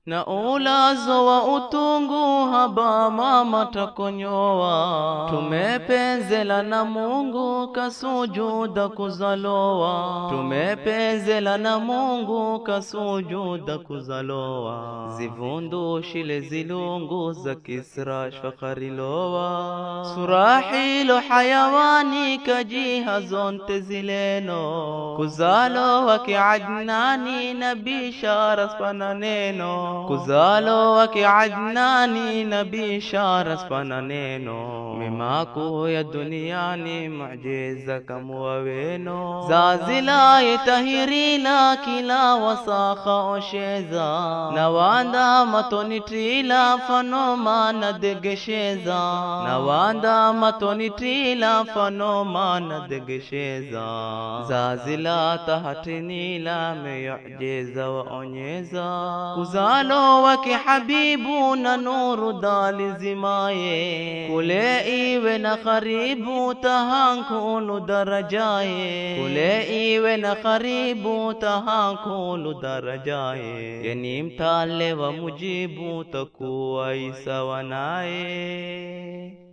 na ulazo wa utungu haba mama takonyoa. Tumepenzela na Mungu kasujuda kuzaloa. Tumepenzela na Mungu kasujuda kuzaloa. Zivundushile zilungu za Kisra shfakariloa. Surahilo hayawani kajiha zonte zileno. Kuzaloa ki Adnani na bishara spana neno. Kuzaloa ki Adnani na bishara spana neno. Mimako ya duniani mujiza kamuwa weno. Zazila tahirila kila wasakha osheza. Na wanda matonitrila fanoma na degesheza. Na wanda matonitrila fanoma na degesheza. Zazila tahatinila meyujiza wa onyeza. Kuzaloa ki habibu na nuru dali zimaye. Kule iwe na karibu tahankulu darajaye. Kule iwe na karibu tahankulu darajaye. Yani mtale wa mujibu takuwa isawa naye.